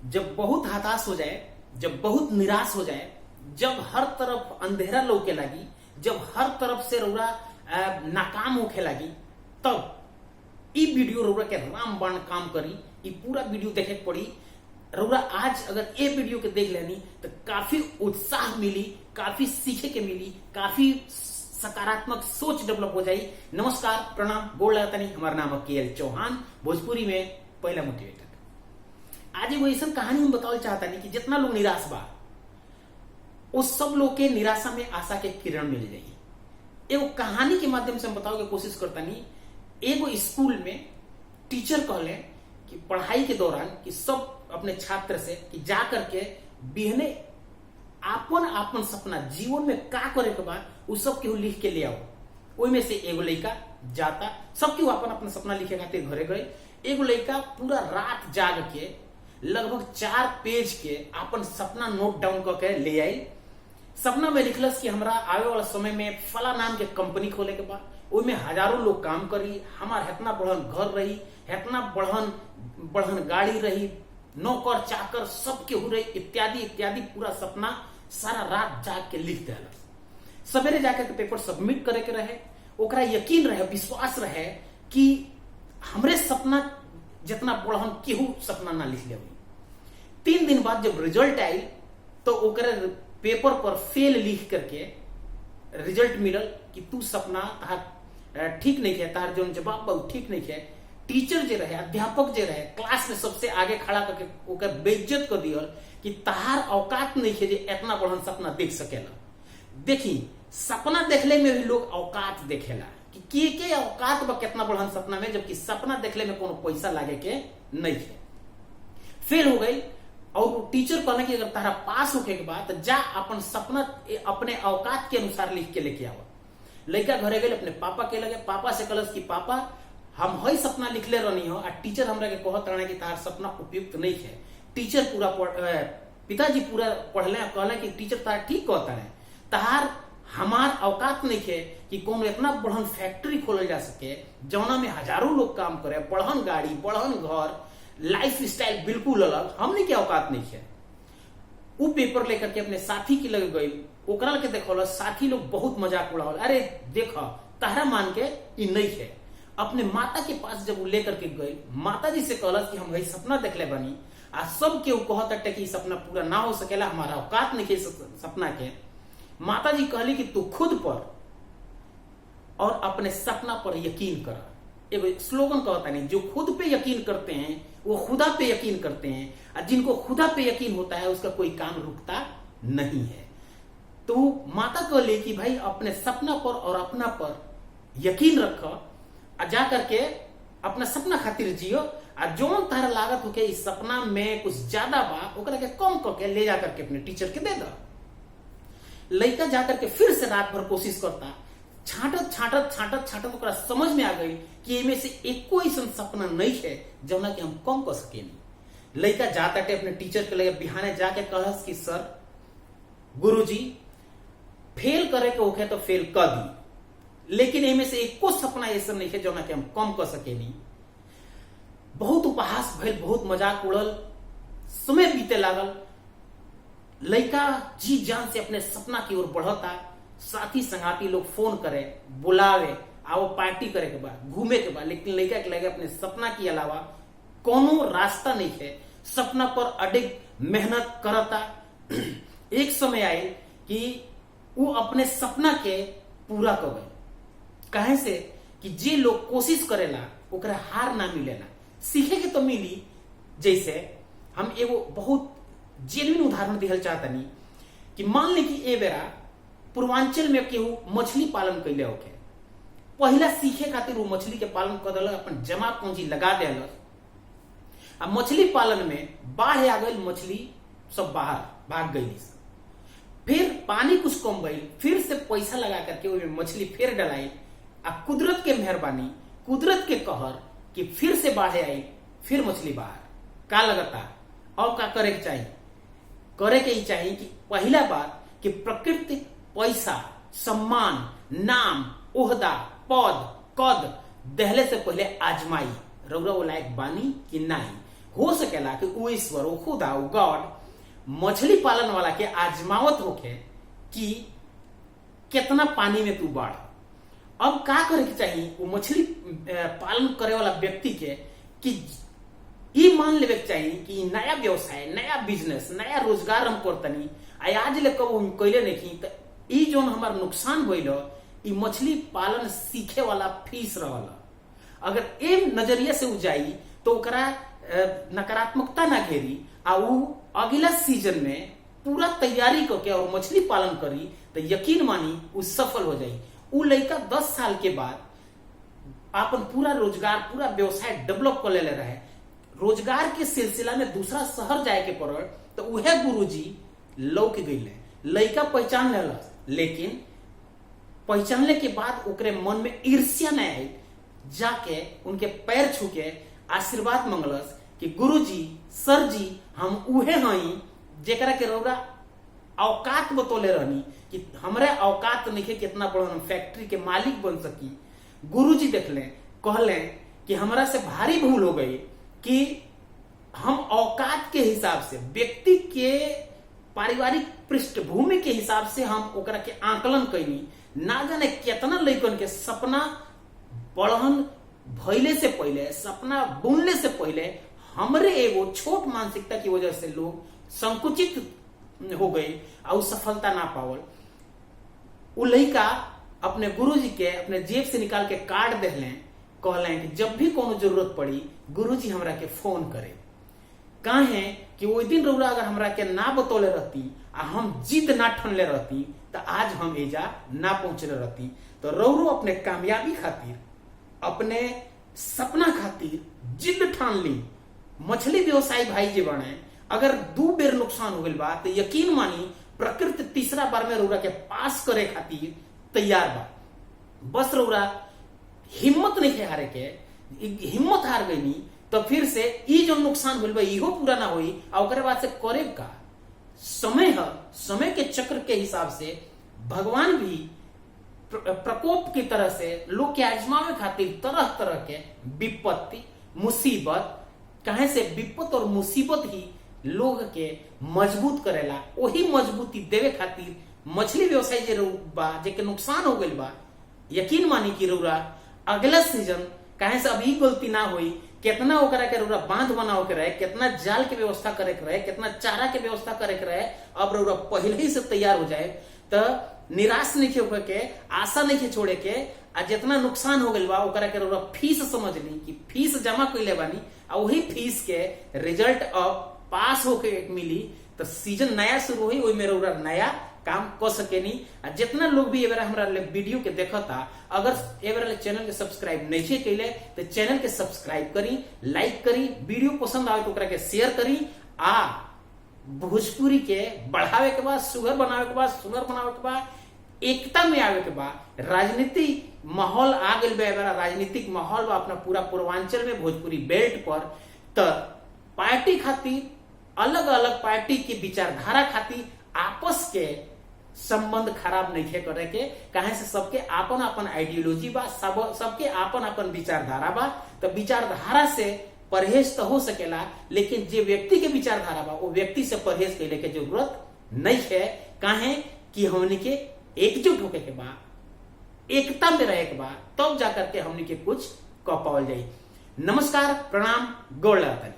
जब बहुत हताश हो जाए, जब बहुत निराश हो जाए, जब हर तरफ अंधेरा लौके लगी, जब हर तरफ से रौरा नाकाम होखे लगी, तब ई वीडियो रौरा के रामबाण काम करी। ई पूरा वीडियो देखे के पड़ी। रौरा आज अगर ये वीडियो के देख लेनी तो काफी उत्साह मिली, काफी सीखे के मिली, काफी सकारात्मक सोच डेवलप हो जाई। नमस्कार, प्रणाम, गोड़ लगता नहीं। हमारा नाम है KL चौहान, भोजपुरी में पहला मोटिवेटर। आज एगो ऐसा कहानी हम बतावल चाहता नहीं कि जितना लोग निराश बा, उस सब लोग के निराशा में आशा के किरण मिल जाई। एगो कहानी के माध्यम से हम बताओ के कोशिश करता नहीं। एगो स्कूल में टीचर कहले कि पढ़ाई के दौरान कि सब अपने छात्र से कि जा करके बिहने आपन आपन सपना जीवन में का करे के बाद उ सब केहू लिख के ले आओ। ओई में से एगो लड़का जाता, सब केहू अपन अपन सपना लिखे खातिर घरे गए। एगो लड़का पूरा रात जाग के लगभग 4 पेज के अपन सपना नोट डाउन करके ले आई। सपना में लिखलस कि हमरा आवे वाला समय में फला नाम के कंपनी खोले के बाद ओइमे हजारों लोग काम करी, हमार हेतना बढ़न घर रही, हेतना बढ़न गाड़ी रही, नौकर चाकर सब केहू रही, इत्यादि इत्यादि। पूरा सपना सारा रात जाग के लिख देलस। सवेरे जाकर के पेपर सबमिट करे के रहे। ओकरा यकीन रहे, विश्वास रहे कि हमरे सपना जितना बढ़न केहू सपना ना लिख ले। 3 दिन बाद जब रिजल्ट आई तो ओकरे पेपर पर फेल लिख करके रिजल्ट मिलल कि तू सपना तहार ठीक नहीं है, तहार जो जवाब बा ठीक नहीं है। टीचर जे रहे, अध्यापक जे रहे, क्लास में सबसे आगे खड़ा करके ओकर बेइज्जत कर दियल कि तहार औकात नहीं है जे इतना बढ़न सपना देख सकेला। देखी, सपना देखले में भी लोग औकात देखेला कि के औकात बा कितना बढ़न सपना में, जबकि सपना देखले में कोनो पैसा लागे के नहीं है। फेल हो गई और टीचर कहना कि अगर तारा पास होके के बाद जा अपन सपना अपने औकात के अनुसार लिख के लेके आओ। लड़का घरे गए, अपने पापा के लगे, पापा से कहलस कि पापा हम हई सपना लिखले रहनी हो और टीचर हमरा के कहत रहे कि तार सपना उपयुक्त नहीं है। टीचर पूरा पिताजी पूरा पढ़ले, कहले कि टीचर तार ठीक कहता है, तार हमार औकात नहीं है कि कोनो इतना बढ़न फैक्ट्री खोलल जा सके जौना में हजारों लोग काम करे, बढ़न गाड़ी, बढ़न घर, लाइफ स्टाइल बिल्कुल अलग। हमने क्या औकात नहीं है। वो पेपर लेकर के अपने साथी के लगे गई, ओकरा के देखल, साथी लोग बहुत मजाक उड़ावल, अरे देखा तारा मान के ई नहीं है। अपने माता के पास जब वो लेकर के गई, माता जी से कहलस कि हम वही सपना देखले बनी आ सब के कहता कि सपना पूरा ना हो सकेला, हमारा औकात नहीं है सपना के। माता जी कहली कि तू खुद पर और अपने सपना पर यकीन कर। एगो स्लोगन कहता नहीं, जो खुद पे यकीन करते हैं वो खुदा पे यकीन करते हैं, और जिनको खुदा पे यकीन होता है उसका कोई काम रुकता नहीं है। तो माता कहले कि भाई अपने सपना पर और अपना पर यकीन रख, जा करके अपना सपना खातिर जियो, और जो तारा लागत होके इस सपना में कुछ ज्यादा बा ओकरा के कम करके ले जा करके अपने टीचर के दे दो। लड़का जाकर के फिर से रात भर कोशिश करता, छाटत छाटत छाटत छाटत ओकरा समझ में आ गई कि इनमें से एको ऐसा सपना नहीं है जौना कि हम कम कर सकेनी। लड़का जाता अपने टीचर के लगे, बिहाने जाके कहस कि सर, गुरुजी फेल करे के होखे तो फेल कर दी, लेकिन इनमें से एको सपना ऐसा नहीं है जौना कि हम कम कर सकेनी। बहुत उपहास भइल, बहुत मजाक उड़ल, समय बीते लागल। लड़का जी जान से अपने सपना की ओर बढ़ता। साथी संगाती लोग फोन करे, बुलावे, आओ पार्टी करे के बाद, घूमे के बाद, लेकिन लड़का के लगे अपने सपना के अलावा कोनो रास्ता नहीं है। सपना पर अडिग मेहनत करता। एक समय आए कि वो अपने सपना के पूरा कर गए। कहे से कि जे लोग कोशिश करेला ओकरा हार ना मिलेला, सीखे के तो मिली। जैसे हम एगो बहुत जेन्युइन उदाहरण दिहल चाहता नहीं कि मान ली कि ए बेरा पूर्वांचल में केहू मछली पालन कैले होके, पहला सीखे खातिर वो मछली के पालन कर दिल, अपन जमा पूंजी लगा दिल। अब मछली पालन में बाढ़ आ गई, मछली सब बाहर भाग गई। फिर पानी कुछ कम गई, फिर से पैसा लगा करके वो मछली फिर डलाई। आ कुदरत के मेहरबानी, कुदरत के कहर कि फिर से बाढ़ आई, फिर मछली बाहर। का लगता और का करे के चाहिए? करे के ही चाहिए कि पहला बात कि प्रकृति पैसा, सम्मान, नाम, ओहदा, पद, कद दहले से पहले आजमाई रउरा वो लायक बानी कि नहीं। हो सकेला कि वो ईश्वर, वो खुदा, वो गॉड मछली पालन वाला के आजमावत होके कि कितना पानी में तू बाढ़। अब का करे के चाहिए वो मछली पालन करे वाला व्यक्ति के कि ये मान लेवे के चाहिए कि नया व्यवसाय, नया बिजनेस, नया रोजगार हम करतनी आज ले कब हम कैले नहीं तो ई जो हमार नुकसान होइल ई मछली पालन सीखे वाला फीस रहल। अगर ए नजरिए से उ जाई तो ओकरा नकारात्मकता ना घेरी आ उ अगला सीजन में पूरा तैयारी करके और मछली पालन करी तो यकीन मानी उ सफल हो जाई। उ लड़का 10 साल के बाद अपन पूरा रोजगार, पूरा व्यवसाय डेवलप कर ले रहे। रोजगार के सिलसिला में दूसरा शहर जाए के पड़ल तो उहे गुरुजी लौक गई। लड़का पहचान लेलस, लेकिन पहचानने के बाद ओकरे मन में ईर्ष्या नहीं आई। जाके उनके पैर छू के आशीर्वाद मंगलस कि गुरुजी, सर जी, हम उहे हई जेकरा के रौरा औकात बतौले रहनी कि हमरे औकात नहीं कितना बड़ा हम फैक्ट्री के मालिक बन सकी। गुरुजी देखले, कहले कि हमरा से भारी भूल हो गई कि हम औकात के हिसाब से, व्यक्ति के पारिवारिक पृष्ठभूमि के हिसाब से हम ओकरा के आकलन कैनी। ना जाने कितना लड़कन के सपना बढ़न भइले से पहले, सपना बुनले से पहले हमरे एगो छोट मानसिकता की वजह से लोग संकुचित हो गए और सफलता ना पावल। उ लड़का अपने गुरुजी के अपने जेब से निकाल के कार्ड देहले, कहले कि जब भी कोनो जरूरत पड़ी गुरुजी हमरा के फोन करे। काहे कि वो दिन रौरा अगर हमरा के ना बतौले रहती आ हम जिद ना ठनले रहती तो आज हम एजा ना पहुंचले रहती। तो रौरो अपने कामयाबी खातिर, अपने सपना खातिर जिद ठान ली। मछली व्यवसायी भाई जी बने, अगर 2 बेर नुकसान हो गई बा तो यकीन मानी प्रकृति तीसरा बार में रौरा के पास करे खातिर तैयार बा। बस रौरा हिम्मत नहीं हारे के, हिम्मत हार गई तो फिर से ई जो नुकसान होल बा इहो पूरा ना होई और ओकरे बाद से करे का समय है। समय के चक्र के हिसाब से भगवान भी प्रकोप की तरह से लोग के आजमावे खातिर तरह तरह के विपत्ति, मुसीबत, कहे से विपत और मुसीबत ही लोग के मजबूत करेला। वही मजबूती देवे खातिर मछली व्यवसाय जे बा जेके नुकसान हो गई बा, यकीन मानी कि रौरा अगला सीजन कहे से अभी गलती ना हुई, कितना ओकरा के रौरा बांध बनाओ के रहे, कितना जाल के व्यवस्था करे के रहे, कितना चारा के व्यवस्था करे के रहे, अब रौरा पहले ही से तैयार हो जाए तो निराश नहीं होकर के, आशा नहीं छोड़े के। आ जितना नुकसान हो गई बा ओकरा के रौरा फीस समझ ली कि फीस जमा कैले बानी और वही फीस के रिजल्ट अब पास होके मिली तो सीजन नया शुरू हुई, वही में रौरा नया काम कर सकेनी। जितना लोग भी एवरा हमरा वीडियो के देखता, अगर एवरा चैनल के सब्सक्राइब नहीं कैले तो चैनल के सब्सक्राइब करी, लाइक करी, वीडियो पसंद आवे तो ओकरा के शेयर करी। आ भोजपुरी के बढ़ावे के बाद, सुगर बनावे के बाद, सुगर बनावे के बाद, एकता में आवे के बाद, राजनीतिक माहौल आ गई बा, राजनीतिक माहौल बा अपना पूरा पूर्वांचल में भोजपुरी बेल्ट पर। तो पार्टी खातिर, अलग अलग पार्टी की विचारधारा खातिर आपस के संबंध खराब नहीं करे के, कहे से सबके आपन आपन आइडियोलॉजी बा, सबके आपन आपन विचारधारा बा। तो विचारधारा से परहेज तो हो सकेला, लेकिन जे व्यक्ति के विचारधारा बा वो व्यक्ति से परहेज कैले के जरूरत नहीं है। काहे कि हमने के एकजुट होके के बा, एकता में रहे के बा, तब जाकर के हमने के कुछ कह पावल जाई। नमस्कार, प्रणाम, गोड़ लगता।